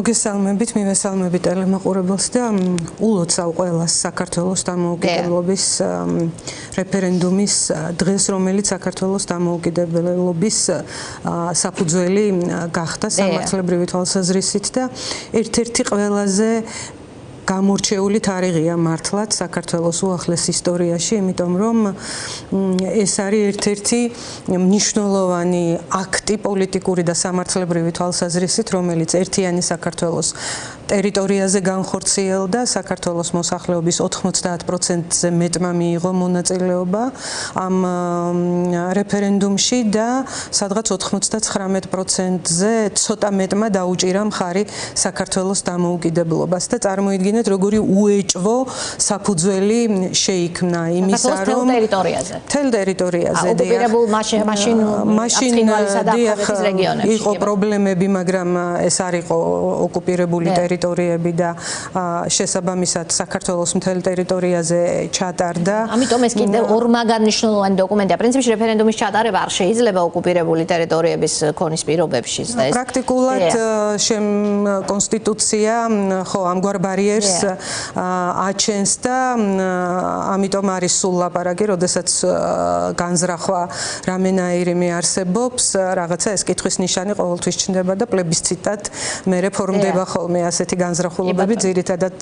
მოგესალმებით, მივესალმებით ტელემაყურებელს და ულოცავ ყველას საქართველოს დამოუკიდებლობის რეფერენდუმის დღეს, რომელიც საქართველოს დამოუკიდებლობის საფუძველი გახდა სამართლებრივი თვალსაზრისით და ერთ-ერთი ყველაზე გამორჩეული თარიღია მართლაც საქართველოს უახლეს ისტორიაში, იმიტომ რომ ეს არის ერთ-ერთი მნიშვნელოვანი აქტი პოლიტიკური და სამართლებრივი თვალსაზრისით, რომელიც ერთიანი საქართველოს ტერიტორიაზე განხორციელდა. საქართველოს მოსახლეობის 90%-ზე მეტმა მიიღო მონაწილეობა ამ რეფერენდუმში და სადღაც 99%-ზე ცოტა მეტმა დაუჭირა მხარი საქართველოს დამოუკიდებლობას და წარმოიდგინეთ როგორი უეჭვო საფუძველი შეიქმნა იმისა, რომ თელ ტერიტორიაზე მაშინ იყო პრობლემები, მაგრამ ეს არ იყო ოკუპირებული ტერიტორიები და შესაბამისად საქართველოს მთელ ტერიტორიაზე ჩატარდა. ამიტომ ეს კიდევ ორმაგანიშნულოვანი დოკუმენტია. პრინციპში რეფერენდუმის ჩატარება არ შეიძლება ოკუპირებული ტერიტორიების ქონის პირობებში. პრაქტიკულად კონსტიტუცია ხო ამგვარ ბარიერს აჩენს და ამიტომ არის სულ ლაპარაკი, როდესაც განზრახვა რამენაირი მიარსებობს, რაღაცა ეს კითხვის ნიშანი ყოველთვის ჩნდება და პლებისციტად მერე ფორმდება ხოლმე ასეთი განზრახულობები, ძირითადად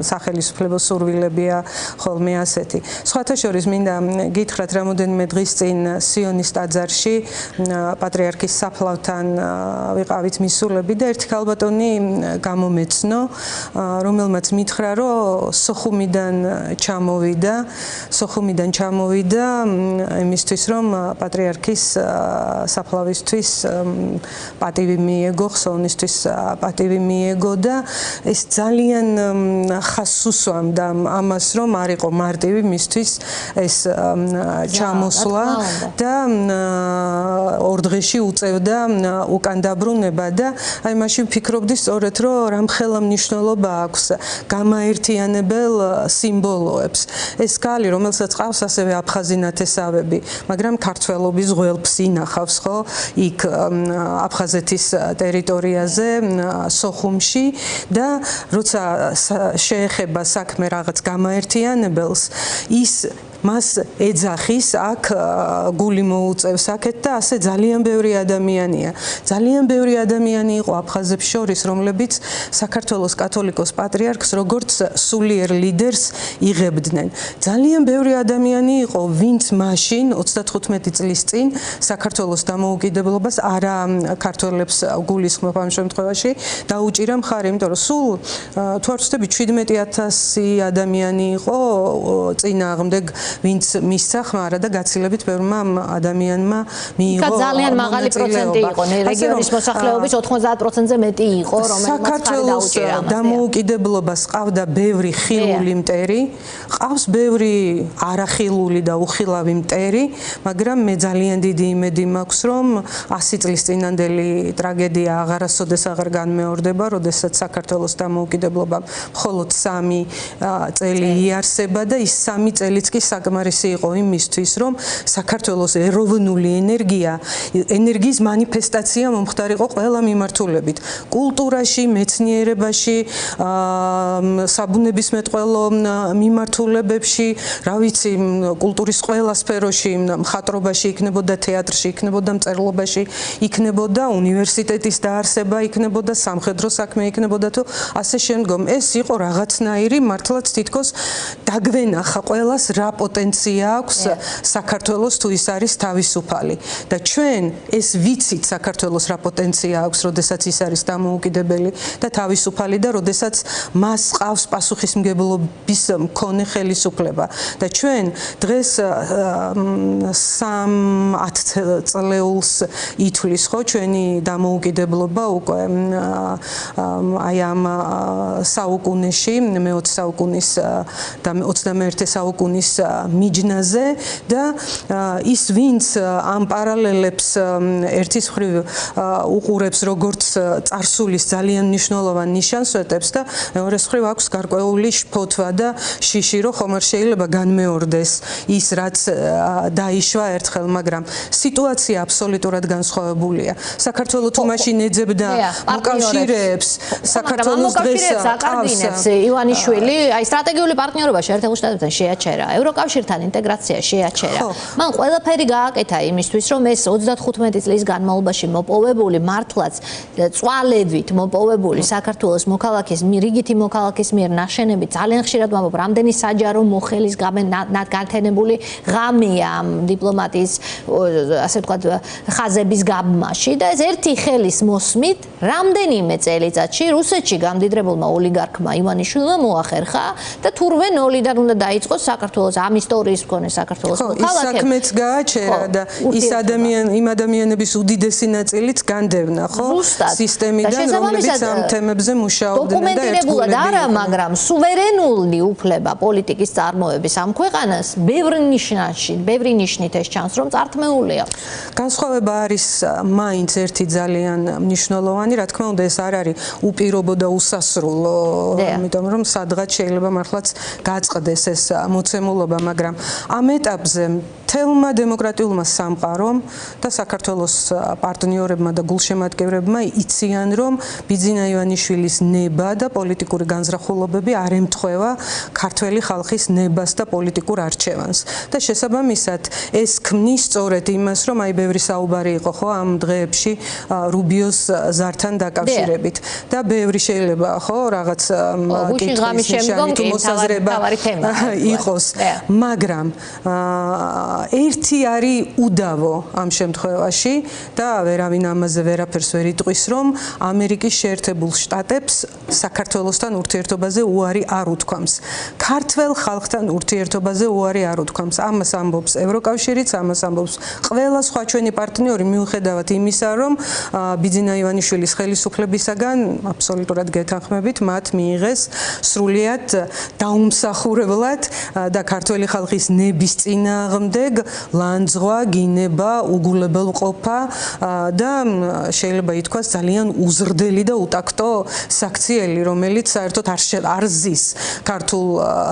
სახელისუფლებო სურვილებია ხოლმე ასეთი. სხვათა შორის მინდა გითხრათ, რამოდენიმე დღის წინ სიონის ტაძარში პატრიარქის საფლავთან ვიყავით მისულები და ერთი ქალბატონი გამომეცნო, რომელმაც მითხრა, რომ სოხუმიდან ჩამოვიდა იმისთვის, რომ პატრიარქის საფლავისთვის პატივი მიეგო, ხსოვნისთვის პატივი მიეგო და ეს ძალიან ხაზს უსვამდა ამას, რომ არ იყო მარტივი მისთვის ეს ჩამოსვლა და ორ დღეში უწევდა უკან დაბრუნება და აი მაშინ ვფიქრობდი სწორედ, რომ რამხელა მნიშვნელობა აქვს გამაერთიანებელ სიმბოლოებს. ეს ქალი, რომელსაც ყავს ასევე აფხაზი ნათესავები, მაგრამ ქართველობის ღველფს ინახავს, ხო, იქ აფხაზეთის ტერიტორიაზე, სოხუმში და როცა შეეხება საქმე რაღაც გამაერთიანებელს, ის მას ეძახის, აქ გული მოუწევს აქეთ და ასე ძალიან ბევრი ადამიანია. ძალიან ბევრი ადამიანი იყო აფხაზებს შორის, რომლებიც საქართველოს კათოლიკოს პატრიარქს როგორც სულიერ ლიდერს იღებდნენ. ძალიან ბევრი ადამიანი იყო, ვინც მაშინ 35 წლის წინ საქართველოს დამოუკიდებლობას არა ქართველებს გულისხმობ ამ შემთხვევაში დაუჭირა მხარი, იმიტომ რომ სულ თუ არ ვცდები 17,000 ადამიანი იყო წინააღმდეგ ვინც მისცა ხმარა და გაცილებით ბევრმა ადამიანმა მიიღო ძალიან მაღალი პროცენტი იყო, რეგიონის მოსახლეობის 90%-ზე მეტი იყო, რომელმაც ხარი დაუჭირა. დამოუკიდებლობას ყავდა ბევრი ხილული მტერი, ყავს ბევრი არახილული და უხილავი მტერი, მაგრამ მე ძალიან დიდი იმედი მაქვს, რომ 100 წლის წინანდელი ტრაგედია აღარასოდეს აღარ განმეორდება, როდესაც საქართველოს დამოუკიდებლობამ მხოლოდ 3 წელი იარსება და ის 3 წელიც კი საკმარისი იყო იმისთვის, რომ საქართველოს ეროვნული ენერგიის მანიფესტაცია მომხდარიყო ყველა მიმართულებით. კულტურაში, მეცნიერებაში, საბუნებისმეტყველო მიმართულებებში, რა ვიცი, კულტურის ყველა სფეროში, მხატვრობაში იქნებოდა, თეატრში იქნებოდა, მწერლობაში იქნებოდა, უნივერსიტეტის დაარსება იქნებოდა, სამხედრო საქმე იქნებოდა თუ ასე შემდგომ. ეს იყო რაღაცნაირი მართლაც თითქოს დაგვენახა ყველას რა პოტენცია აქვს საქართველოს თუ ის არის თავისუფალი და ჩვენ ეს ვიცით საქართველოს რა პოტენცია აქვს, როდესაც ის არის დამოუკიდებელი და თავისუფალი და როდესაც მას ყავს პასუხისმგებლობის მქონე ხელისუფლება და ჩვენ დღეს 30 წლეულს ითვლის, ხო, ჩვენი დამოუკიდებლობა უკვე აი ამ საუკუნეში, მე-20 საუკუნის და 21 საუკუნის მიჯნაზე და ის ვინც ამ პარალელებს ერთის მხრივ უყურებს როგორც წარსულის ძალიან მნიშვნელოვან ნიშანს ვეტებს და მეორეს მხრივ აქვს გარკვეული შფოთვა და შიში რომ ხომ არ შეიძლება განმეორდეს ის რაც დაიშვა ერთხელ მაგრამ სიტუაცია აბსოლუტურად განსხვავებულია საქართველოს თუ მაშინ ეძებდა მოკავშირეებს საქართველოს დღეს აკარდინებს ივანიშვილი აი სტრატეგიული პარტნიორობა შეერთებულ შტატებთან შეაჩერა ევროკავშირთან ინტეგრაცია შეაჩერა მან ყველაფერი გააკეთა იმისთვის რომ ეს 35 წლის განმავლობაში მოპოვებული მართლაც წვალებით მოპოვებული საქართველოს მოქალაქის რიგითი მოქალაქის მიერ ნაშენები ძალიან ხშირად ვამბობ რამდენი საჯარო მოხელის გათენებული ღამეა ამ დიპლომატიის ასე ვთქვათ ხაზების გაბმაში და ეს ერთი ხელის მოსმით რამდენიმე წელიწადში რუსეთში გამდიდრებულმა ოლიგარქმა ივანიშვილმა მოახერხა და თურმე ნოლიდან უნდა დაიწყოს საქართველოს ამ ისტორიის მქონე საქართველოს მოქალაქეებს. ის საქმეც გააჩერა და იმ ადამიანების უდიდესი ნაწილიც განდევნა, ხო? სისტემიდან, რომლებიც ამ თემებზე მუშაობდნენ და დოკუმენტირებულად არა, მაგრამ სუვერენული უფლება პოლიტიკის წარმოების ამ ქვეყანას ბევრი ნიშნით ეს ჩანს, რომ წართმეულია. განსხვავება არის მაინც ერთი ძალიან მნიშვნელოვანი, რა თქმა უნდა, ეს არ არის უპირობო და უსასრულო, იმიტომ რომ სადღაც შეიძლება მართლაც გაწყდეს ეს მოცემულობა, მაგრამ ამ ეტაპზე თელმა დემოკრატიულმა სამყარომ და საქართველოს პარტნიორებმა და გულშემატკივრებმა იციან, რომ ბიძინა ივანიშვილის ნება და პოლიტიკური განზრახულობები არ ემთხვევა ქართველი ხალხის ნებას და პოლიტიკურ არჩევანს. და შესაბამისად, ეს ქმნის სწორედ იმას, რომ აი ბევრი საუბარი იყო ხო ამ დღეებში რუბიოს ზართან დაკავშირებით და ბევრი შეიძლება ხო რაღაც კითხვის ნიშანი თუ მოსაზრება იყოს, მაგრამ ერთი არის უდავო ამ შემთხვევაში და ვერავინ ამაზე ვერაფერს ვერ იტყვის, რომ ამერიკის შეერთებულ შტატებს საქართველოსთან ურთიერთობაზე უარი არ უთქვამს. ქართველ ხალხთან ურთიერთობაზე უარი არ უთქვამს. ამას ამბობს ევროკავშირიც, ამას ამბობს ყველა სხვა ჩვენი პარტნიორი მიუხედავად იმისა, რომ ბიძინა ივანიშვილის ხელისუფლებისაგან აბსოლუტურად გეთანხმებით მათ მიიღეს სრულიად დაუმსახურებლად და ქართველი ხალხის ნების წინააღმდეგ ლანძღვა, გინება, უგულებელყოფა და შეიძლება ითქვას ძალიან უზრდელი და უტაქტო საქციელი, რომელიც საერთოდ არ ზის ქართულ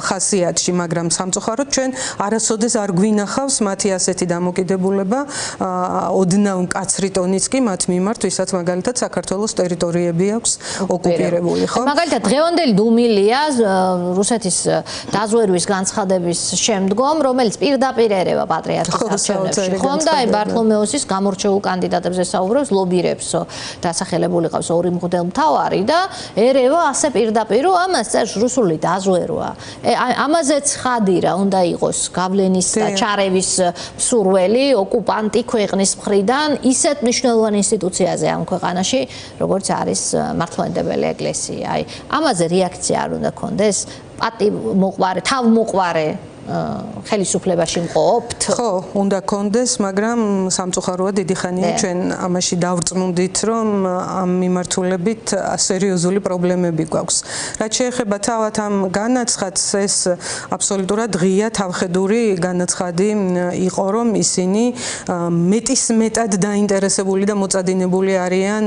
ხასიათში, მაგრამ სამწუხაროდ ჩვენ არასოდეს არ გვინახავს მათი ასეთი დამოკიდებულება ოდნავ მკაცრი ტონიც კი მათ მიმართ, ვისაც მაგალითად საქართველოს ტერიტორიები აქვს ოკუპირებული, ხო? მაგალითად დღევანდელი დუმილია რუსეთის დაზვერვის განცხადების შემდგომ, რომელიც პირდაპირ ერევა პატრიარქის არჩევნებში, ხომ და ბართლომეოსის გამორჩეულ კანდიდატებზე საუბრობს, ლობირებს დასახელებული ყავს ორი მღვდელმთავარი და ერევა ასე პირდაპირ ამას წერს რუსული დაზვერვა. ამაზეც ხადი რა უნდა იყოს გავლენის და ჩარევის მსურველი ოკუპანტი ქვეყნის მხრიდან ისეთ მნიშვნელოვან ინსტიტუციაზე ამ ქვეყანაში, როგორც არის მართლმადიდებელი ეკლესია. აი, ამაზე რეაქცია არ უნდა ქონდეს პატივმოყვარე, თავმოყვარე ხელისუფლებაში მყოფთ? ხო, უნდა კონდეს, მაგრამ სამწუხაროა დიდი ხანია ჩვენ ამაში დავრწმუნდით, რომ ამ მიმართულებით სერიოზული პრობლემები გვაქვს. რაც შეეხება თავად ამ განაცხადს, ეს აბსოლუტურად ღია თავხედური განაცხადი იყო, რომ ისინი მეტად დაინტერესებული და მოწადინებული არიან,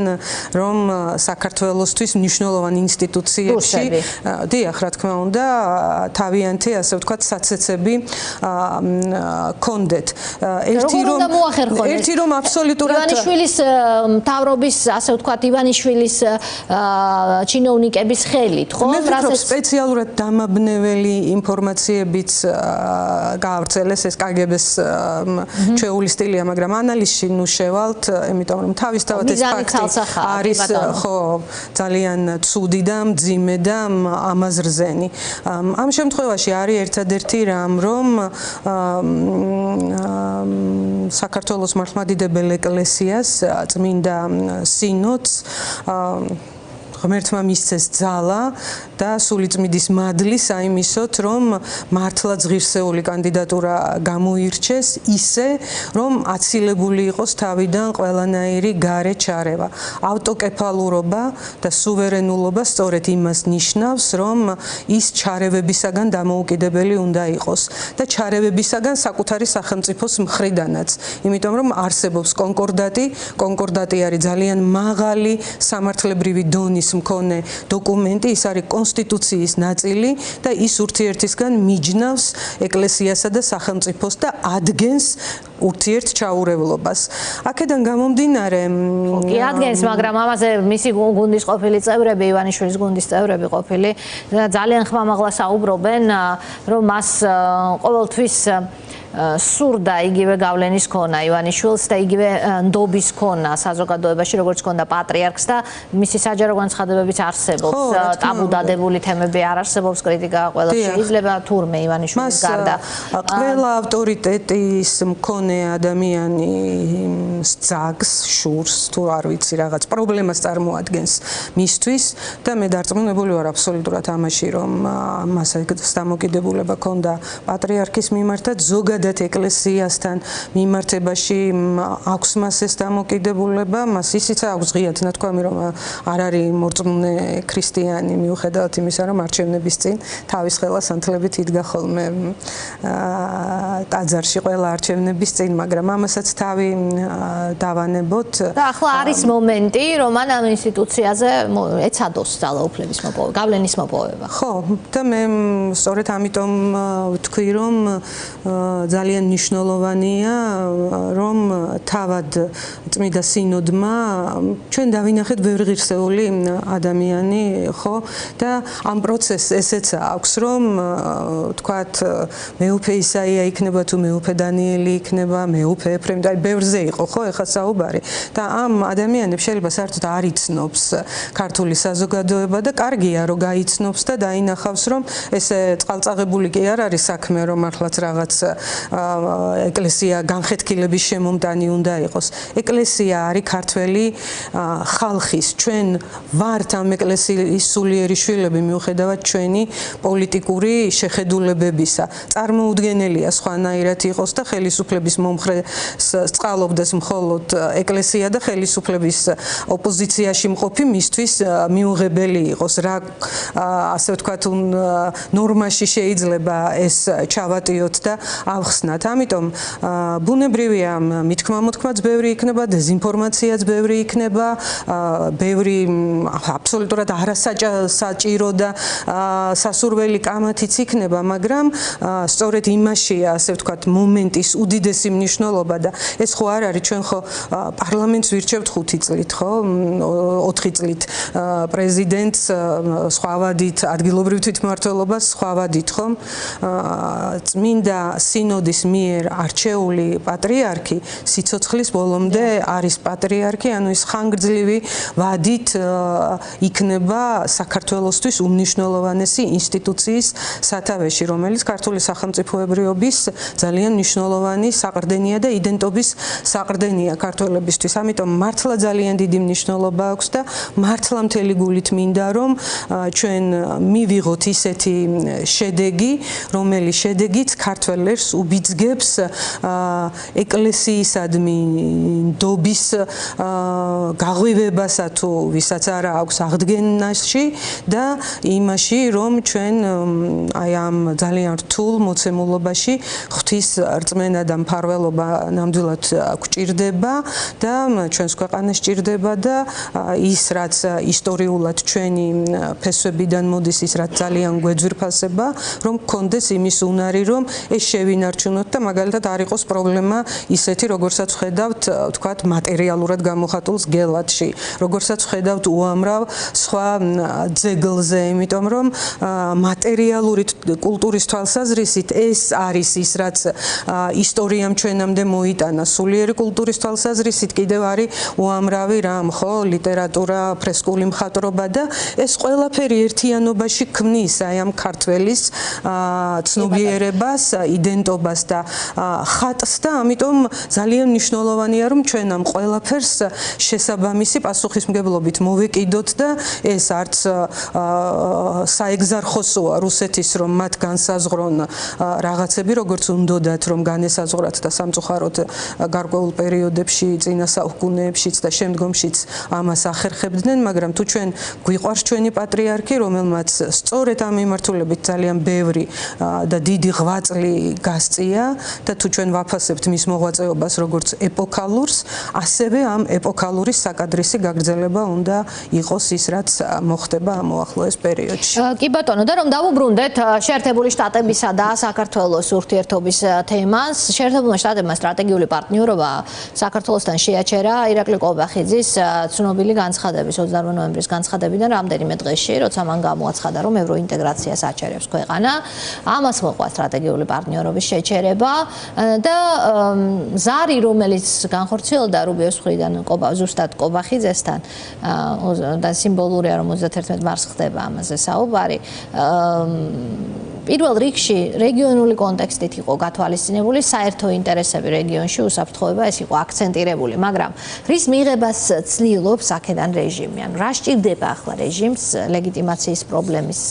რომ საქართველოსთვის მნიშვნელოვან ინსტიტუციებში, დიახ, რა თქმა უნდა, თავიანთი, ასე ვთქვათ, საცეცები კონდეთ. ერთი რომ აბსოლუტურად ივანიშვილის მთავრობის, ასე ვთქვათ, ივანიშვილის ჩინოვნიკების ხელით, ხო? მე ვფიქრობ, სპეციალურად დამაბნეველი ინფორმაციებიც გაავრცელეს ეს კგბ-ს ჩვეული სტილია, მაგრამ ანალიზში ნუ შევალთ, იმიტომ რომ თავისთავად ეს ფაქტი არის ხო ძალიან ცუდი და მძიმე და ამაზრზენი. ამ შემთხვევაში არის ერთადერთი რამ, რომ საქართველოს მართლმადიდებელ ეკლესიას, წმინდა სინოდს ღმერთმა მისცეს ძალა და სულიწმიდის მადლი საიმისოთ, რომ მართლა ღირსეული კანდიდატურა გამოირჩეს ისე, რომ აცილებული იყოს თავიდან ყველანაირი გარე ჩარევა. ავტოკეფალურობა და სუვერენულობა სწორედ იმას ნიშნავს, რომ ის ჩარევებისაგან დამოუკიდებელი უნდა იყოს და ჩარევებისაგან საკუთარი სახელმწიფოს მხრიდანაც. იმიტომ რომ არსებობს კონკორდატი არის ძალიან მაღალი სამართლებრივი დონის მქონე დოკუმენტი, ის არის კონსტიტუციის ნაწილი და ის ურთიერთისგან მიჯნავს ეკლესიასა და სახელმწიფოს და ადგენს ურთიერთ ჩაურევლობას. აქედან გამომდინარე, კი ადგენს, მაგრამ ამაზე მისი გუნდის ყოფილი წევრები, ივანიშვილის გუნდის წევრები ყოფილი ძალიან ხმამაღლა საუბრობენ, რომ მას ყოველთვის სურდა იგივე გავლენის ქონა ივანიშვილს და იგივე ნდობის ქონა საზოგადოებაში, როგორც ქონდა პატრიარქს და მისი საჯარო განცხადებებიც არსებობს, ტაბუდადებული თემები არ არსებობს, კრიტიკა ყველა შეიძლება თურმე ივანიშვილის გარდა. ყველა ავტორიტეტის მქონე ადამიანი ძაგს, შურს, თუ არ ვიცი, რაღაც პრობლემას წარმოადგენს მისთვის და მე დარწმუნებული ვარ აბსოლუტურად ამაში, რომ მას ეს დამოკიდებულება ქონდა პატრიარქის მიმართაც, ზოგადად ეკლესიასთან მიმართებაში აქვს მას ეს დამოკიდებულება, მას ისიც აქვს ღიად ნათქვამი, რომ არ არის მორწმუნე ქრისტიანი, მიუხედავად იმისა, რომ არჩევნების წინ თავის ხელას ანთლებით იდგა ხოლმე ტაძარში ყველა არჩევნების წინ, მაგრამ ამასაც თავი დავანებოთ. და ახლა არის მომენტი, რომ მან ამ ინსტიტუციაზე ეცადოს ძალაუფლების მოპოვება, გავლენის მოპოვება. ხო, და მე სწორედ ამიტომ ვთქვი, რომ ძალიან მნიშვნელოვანია, რომ თავად წმიდა სინოდმა ჩვენ დავინახეთ ბევრი ღირსეული ადამიანი, ხო? და ამ პროცესს ესეც აქვს, რომ თქვათ მეუფე ისაია იქნება თუ მეუფე დანიელი იქნება, მეუფე ეფრემ, და ბევრზე იყო, ხო, ეხლა საუბარი. და ამ ადამიანებს შეიძლება საერთოდ არ იცნობს ქართული საზოგადოება და კარგია, რომ გაიცნობს და დაინახავს, რომ ესე წყალწაღებული კი არ არის საქმე, რომ მართლაც რაღაც ეკლესია განხეთქილების შემომტანი უნდა იყოს. ეკლესია არის ქართველი ხალხის, ჩვენ ვართ ამ ეკლესიის სულიერი შვილები, მიუხედავად ჩვენი პოლიტიკური შეხედულებებისა. წარმოუდგენელია სხვანაირად იყოს და ხელისუფლების მომხრე წყალობდეს მხოლოდ ეკლესია და ხელისუფლების ოპოზიციაში მყოფი მისთვის მიუღებელი იყოს. რა ასე ვთქვათ, ნორმაში შეიძლება ეს ჩავატიოთ და ავხსნათ. ამიტომ ბუნებრივია მithkma-მოთქმაც ბევრი იქნება, დეზინფორმაციაც ბევრი იქნება, ბევრი აბსოლუტურად არასაჭირო და სასურველი კამათიც იქნება, მაგრამ სწორედ იმაშია, ასე ვთქვათ, მომენტის უდიდესი მნიშვნელობა და ეს ხო არ არის, ჩვენ ხო პარლამენტს ვირჩევთ 5 წლით, ხო? 4 წლით პრეზიდენტს სხვა ვადით, ადგილობრივ თვითმმართველობას სხვა ვადით, ხო? წმინდა სინოდის მიერ არჩეული პატრიარქი სიცოცხლის ბოლომდე არის პატრიარქი, ანუ ის ხანგრძლივი ვადით იქნება საქართველოსთვის უმნიშვნელოვანესი ინსტიტუციის სათავეში, რომელიც ქართული სახელმწიფოებრიობის ძალიან მნიშვნელოვანი საყრდენია და იდენტობის საყრდენია ქართველებისთვის. ამიტომ მართლა ძალიან დიდი მნიშვნელობა აქვს და მართლა მთელი გულით მინდა, რომ ჩვენ მივიღოთ ისეთი შედეგი, რომელიც შედეგიც ქართველებს უბიძგებს ეკლესიისადმი ნდობის გაღვივებასა თუ ვისაც არა აქვს აღდგენაში და იმაში, რომ ჩვენ აი ამ ძალიან რთულ მოცემულობაში ღვთის რწმენა და მფარველობა ნამდვილად გვჭირდება და ჩვენს ქვეყანას ჭირდება და ის რაც ისტორიულად ჩვენი ფესვებიდან მოდის, ის რაც ძალიან გვეძვირფასება, რომ გქონდეს იმის უნარი, რომ ეს შევინარჩუნოთ და მაგალითად არ იყოს პრობლემა ისეთი, როგორცაც ვხედავთ, თქვათ, მატერიალურად გამოხატულს გელათში, როგორცაც ვხედავთ უამრავ სხვა ძეგლზე, იმიტომ რომ მატერიალური კულტურის თვალსაზრისით ეს არის ის, რაც ისტორიამ ჩვენამდე მოიტანა. სულიერი კულტურის თვალსაზრისით კიდევ არის უამრავი რამ, ხო, ლიტერატურა, ფრესკული მხატვრობა და ეს ყველაფერი ერთიანობაში ქმნის აი ამ ქართველის ცნობიერებას, იდენტობას მშენებლობას და ხატს და ამიტომ ძალიან მნიშვნელოვანია რომ ჩვენ ამ ყველაფერს შესაბამისი პასუხისმგებლობით მოვეკიდოთ და ეს არც საეგზარხოსოა რუსეთის რომ მათ განსაზღვრონ რაღაცები როგორც უნდათ რომ განესაზღვრათ და სამწუხაროდ გარკვეულ პერიოდებში წინა საუკუნეებშიც და შემდგომშიც ამას ახერხებდნენ მაგრამ თუ ჩვენ გვიყვარს ჩვენი პატრიარქი რომელმაც სწორედ ამ მიმართულებით ძალიან ბევრი და დიდი ღვაწლი გასწია და თუ ჩვენ ვაფასებთ მის მოღვაწეობას როგორც ეპოქალურს ასევე ამ ეპოქალურის საკადრისი გაგრძელება უნდა იყოს ის რაც მოხდება ამ მოახლოეს პერიოდში. კი ბატონო და რომ დავუბრუნდეთ შეერთებული შტატებისა და საქართველოს ურთიერთობის თემას შეერთებულმა შტატებმა სტრატეგიული პარტნიორობა საქართველოსთან შეაჩერა ირაკლი ყობახიძის ცნობილი განცხადების 28 ნოემბრის განცხადებიდან რამდენიმე დღეში როცა მან გამოაცხადა რომ ევროინტეგრაციას აჩერებს ქვეყანა ამას მოყვა სტრატეგიული პარტნიორობის შეჩერება და ზარი რომელიც განხორციელდა რუბიოს მხრიდან ზუსტად ყობახიძესთან და სიმბოლურია რომ 31 მარს ხდება ამაზე საუბარი პირველ რიგში რეგიონული კონტექსტით იყო გათვალისწინებული საერთო ინტერესები რეგიონში უსაფრთხოება ეს იყო აქცენტირებული მაგრამ რის მიღებას ცდილობს აქედან რეჟიმი ანუ რა სჭირდება ახლა რეჟიმს ლეგიტიმაციის პრობლემის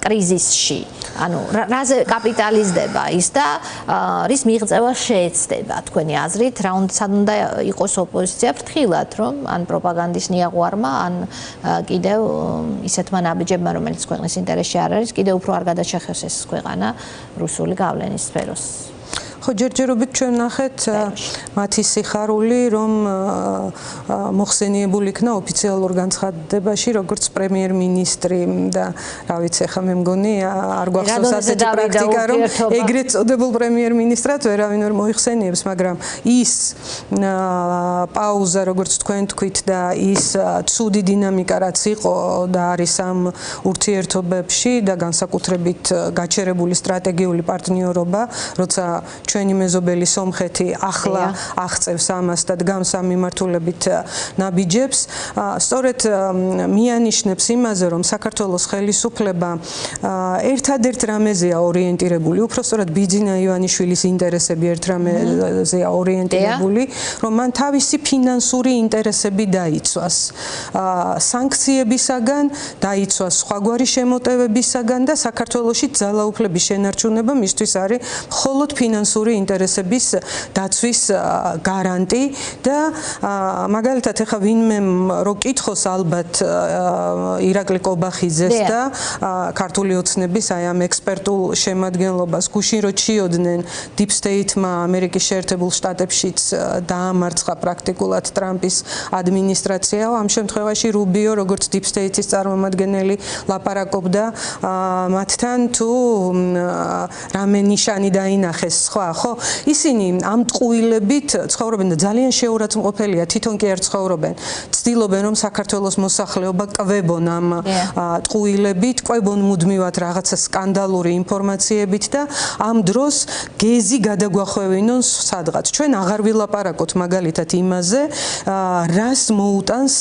კრიზისში ანუ რაზე კაპიტალიზდება ის და რის მიღწევა შეეცდება თქვენი აზრით რა უნდა იყოს ოპოზიცია ფრთხილად რომ ან პროპაგანდის ნიაღვარმა ან კიდევ ისეთმა ნაბიჯებმა რომელიც ქვეყნის ინტერესში არ არის კიდევ უფრო არ გადაშეხოს ეს ქვეყანა რუსული გავლენის სფეროს ხო ჯერჯერობით ჩვენ ნახეთ მათი სიხარული რომ მოხსენიებული იქნა ოფიციალურ განცხადებაში როგორც პრემიერ-მინისტრი და რა ვიცი ხა მე მგონი არ გვახსოვს ასეთი პრაქტიკა რომ ეგრეთ წოდებულ პრემიერ-მინისტრად ვერავინ ვერ მოიხსენიებს მაგრამ ის პაუზა როგორც თქვენ თქვით და ის ცუდი დინამიკა რაც იყო და არის ამ ურთიერთობებში და განსაკუთრებით გაჩერებული სტრატეგიული პარტნიორობა როცა ჩვენი მეზობელი სომხეთი ახლა აღწევს ამას და დგამს ამ მიმართულებით ნაბიჯებს სწორედ მიანიშნებს იმაზე რომ საქართველოს ხელისუფლება ერთადერთ რამეზეა ორიენტირებული უпростоრად ბიძინა ივანიშვილის ინტერესები ერთ რამეზეა ორიენტირებული რომ მან თავისი ფინანსური ინტერესები დაიცვას სანქციებისაგან დაიცვას სხვაგვარი შემოტევებისაგან და საქართველოში ძალაუფლების შენარჩუნება მისთვის არის მხოლოდ ფინანსური ინტერესების დაცვის გარანტი და მაგალითად ეხა ვინმე რო კითხოს ალბათ ირაკლი ყობახიძეს და ქართული ოცნების აი ამ ექსპერტულ შემადგენლობას გუშინ რო ჩიოდნენ დიპ სტეიტმა ამერიკის შეერთებულ შტატებშიც დაამარცხა პრაქტიკულად ტრამპის ადმინისტრაცია ამ შემთხვევაში რუბიო როგორც დიპ სტეიტის წარმომადგენელი ლაპარაკობდა მათთან თუ რამე ნიშანი დაინახეს სხვა ხო ისინი ამ ტყუილებით ცხოვრობენ და ძალიან შეურაცხმყოფელია თვითონ კი არ ცხოვრობენ ცდილობენ რომ საქართველოს მოსახლეობა კვებონ ამ ტყუილებით კვებონ მუდმივად რაღაცა სკანდალური ინფორმაციებით და ამ დროს გეზი გადაგვახვევინონ სადღაც ჩვენ აღარ ვილაპარაკოთ მაგალითად იმაზე რას მოუტანს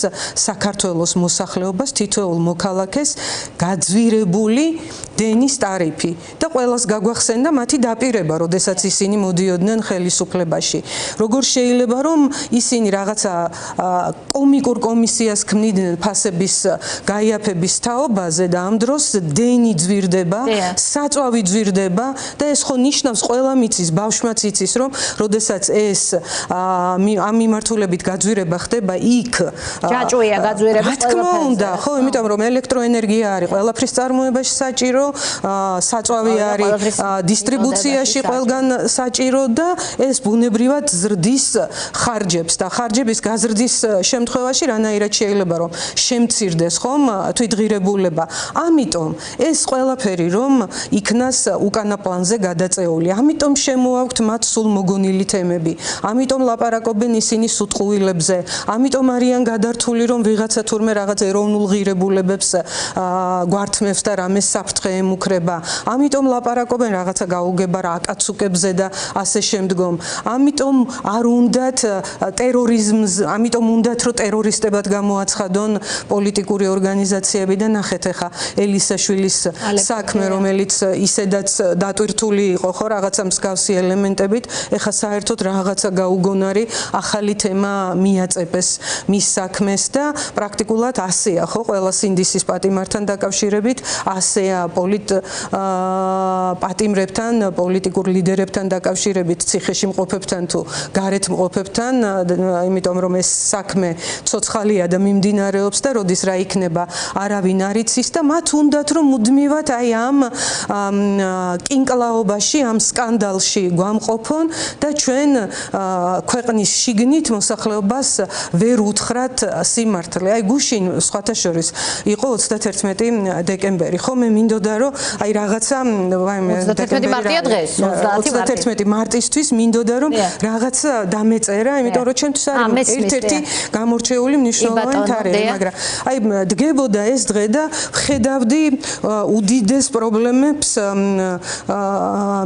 საქართველოს მოსახლეობას თითოეულ მოქალაქეს გაძვირებული დენის ტარიფი და ყველას გაგვახსენდა მათი დაპირება როდესაც ისინი მოდიოდნენ ხელისუფლებაში როგორ შეიძლება რომ ისინი რაღაცა კომიკურ კომისიას ქმნიდნენ ფასების გაიაფების თაობაზე და ამ დროს დენი ძვირდება საწვავი ძვირდება და ეს ხო ნიშნავს ყველა მიცის ბავშვმაც იცის რომ როდესაც ეს ამ მიმართულებით გაძვირება ხდება იქ ჯაჭვია გაძვირება რა თქმა უნდა ხო იმიტომ რომ ელექტროენერგია არის ყველაფრის წარმოებაში საჭირო საწვავი არის დისტრიბუციაში ყველგან საჭირო და ეს ბუნებრივად ზრდის ხარჯებს და ხარჯების გაზრდის შემთხვევაში რანაირად შეიძლება რომ შემცირდეს ხომ თვითღირებულება ამიტომ ეს ყველაფერი რომ იქნას უკანა პლანზე გადაწეული ამიტომ შემოაქვთ მათ სულ მოგონილი თემები ამიტომ ლაპარაკობენ ისინი სუტყუილებზე ამიტომ არიან გადართული რომ ვიღაცა თურმე რაღაც ეროვნულ ღირებულებებს გვართმევს და რამეს საფრთხე ემუქრება ამიტომ ლაპარაკობენ რაღაცა გაუგება რა აკაცუკებზე და და ასე შემდგომ. ამიტომ არ უნდათ ტერორიზმს, ამიტომ უნდათ რომ ტერორისტებად გამოაცხადონ პოლიტიკური ორგანიზაციები და ნახეთ ახლა ელისაშვილის საქმე, რომელიც ისედაც დატვირთული იყო ხო რაღაცა მსგავსი ელემენტებით, ახლა საერთოდ რაღაცა გაუგონარი ახალი თემა მიაწებეს მის საქმეს და პრაქტიკულად ასეა ხო ყველა სინდისის პატიმართან დაკავშირებით, ასეა პატიმრებთან, პოლიტიკურ ლიდერებთან დაკავშირებით, ციხეში მყოფებთან თუ გარეთ მყოფებთან, იმიტომ რომ ეს საქმე ცოცხალია და მიმდინარეობს და როდის რა იქნება არავინ არ იცის და მათ უნდათ რომ მუდმივად აი ამ კინკლაობაში, ამ სკანდალში გვამყოფონ და ჩვენ ქვეყნის შიგნით მოსახლეობას ვერ უთხრათ სიმართლე. აი გუშინ სხვათა შორის იყო 31 დეკემბერი, ხო მე მინდოდა რომ აი რაღაცა 31 მარტია დღეს, 31 მარტისთვის მინდოდა რომ რაღაც დამეწერა, იმიტომ რომ ჩვენთვის არის ერთ-ერთი გამორჩეული მნიშვნელოვანი თარიღი, მაგრამ აი დგებოდა ეს დღე და ხედავდი უდიდეს პრობლემებს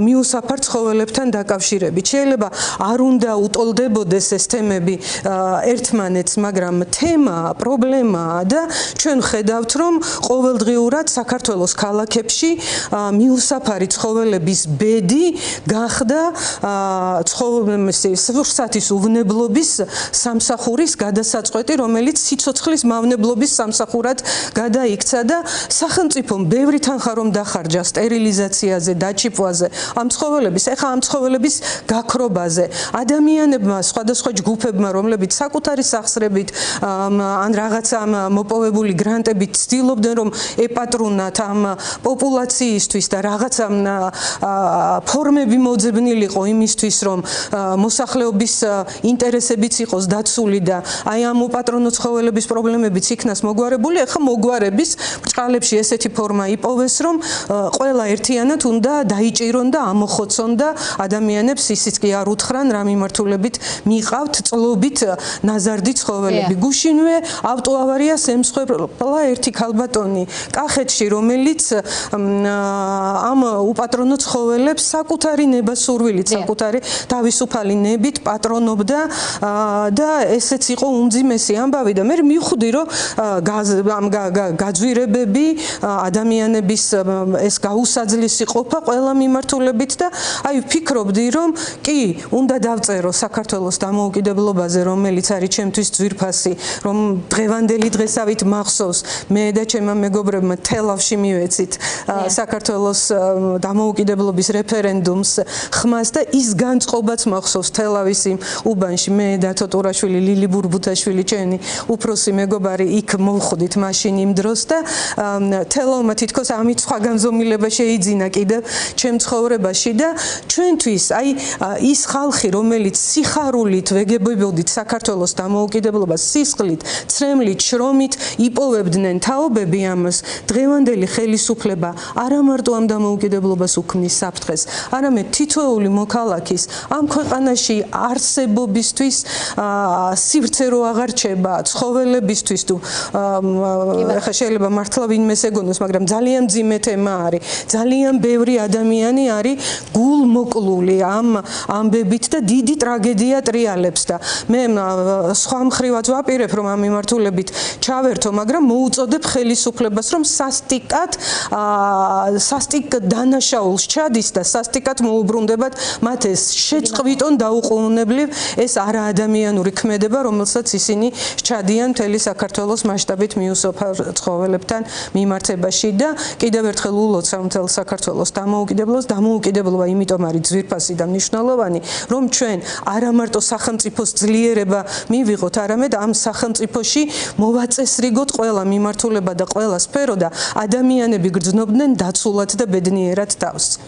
მიუსაფარ ცხოველებთან დაკავშირებით. შეიძლება არ უნდა უტოლდებოდეს ეს თემები ერთმანეთს, მაგრამ თემა, პრობლემაა და ჩვენ ხედავთ რომ ყოველდღიურად საქართველოს ქალაქებში მიუსაფარი ცხოველების ბედი გახდა სურსათის უვნებლობის სამსახურის გადასაწყვეტი, რომელიც სიცოცხლის მავნებლობის სამსახურად გადაიქცა და სახელმწიფომ ბევრი თანხა რომ დახარჯა სტერილიზაციაზე, დაჩიკვაზე ამ ცხოველების, ეხლა ამ ცხოველების გაქრობაზე, ადამიანებმა, სხვადასხვა ჯგუფებმა, რომლებიც საკუთარი სახსრებით ან რაღაცა მოპოვებული გრანტებით ცდილობდნენ რომ ეპატრონათ ამ პოპულაციისთვის და რაღაცა ფორმები მოძებნილიყო იმისთვის რომ მოსახლეობის ინტერესებიც იყოს დაცული და აი ამ უპატრონო ცხოველების პრობლემებიც იქნას მოგვარებული, ახლა მოგვარების ბრჭყალებში ესეთი ფორმა იპოვეს რომ ყველა ერთიანად უნდა დაიჭირონ და ამოხოცონ და ადამიანებს ისიც კი არ უთხრან რა მიმართულებით მიყავთ წლობით ნაზარდი ცხოველები. გუშინვე ავტოავარიას ემსხვერპლა ერთი ქალბატონი კახეთში, რომელიც ამ უპატრონო ცხოველებს საკუთარი ნება-სურვილით, საკუთარი თავისუფალი ნებით პატრონობდა და ესეც იყო უმძიმესი ამბავი და მე მივხვდი რომ გაძვირებები ადამიანების ეს გაუსაძლისი ყოფა ყველა მიმართულებით და აი ვფიქრობდი რომ კი უნდა დავწერო საქართველოს დამოუკიდებლობაზე, რომელიც არის ჩემთვის ძვირფასი, რომ დღევანდელი დღესავით მახსოვს მე და ჩემმა მეგობრებმა თელავში მივეცით საქართველოს დამოუკიდებლობის რეფერენდუმს ხმას და ის განწყობაც მახსოვს თელავის იმ უბანში მე და თოტურაშვილი, ლილი ბურბუთაშვილი, ჩვენი უფროსი მეგობარი იქ მოვხვდით მაშინ იმ დროს და თელავმა თითქოს ამით სხვა განზომილება შეიძინა კიდევ ჩემ ცხოვრებაში და ჩვენთვის აი ის ხალხი, რომელიც სიხარულით ვეგებოდით საქართველოს დამოუკიდებლობას, სისხლით, ცრემლით, შრომით იპოვებდნენ თაობები ამას, დღევანდელი ხელისუფლება არა მარტო ამ დამოუკიდებლობას უქმნის საფრთხეს, არამედ თითოეული მოქალაქის ამ ქვეყანაში არსებობისთვის სივრცე რო აღარ რჩება, ცხოველებისთვის თუ ახლა შეიძლება მართლა ვინმეს ეგონოს, მაგრამ ძალიან მძიმე თემა არის. ძალიან ბევრი ადამიანი არის გულმოკლული ამ ამბებით და დიდი ტრაგედია ტრიალებს და მე სხვა მხრივაც ვაპირებ რომ ამ მიმართულებით ჩავერთო, მაგრამ მოუწოდებ ხელისუფლებას რომ სასტიკ დანაშაულს ჩადის და სასტიკად მოუბრუნდებათ მათ ეს შეწყვითონ დაუყოვნებლივ ეს არაადამიანური ქმედება, რომელსაც ისინი ჩადიან მთელი საქართველოს მასშტაბით მიუსოფარ ცხოველებთან მიმართებაში და კიდევ ერთხელ ულოცავ მთელ საქართველოს დამოუკიდებლობა იმიტომ არის ძვირფასი და მნიშვნელოვანი, რომ ჩვენ არა მარტო სახელმწიფოს ძლიერება მივიღოთ, არამედ ამ სახელმწიფოში მოვაწესრიგოთ ყველა მიმართულება და ყველა სფერო და ადამიანები გრძნობდნენ დაცულად და ბედნიერად თავს.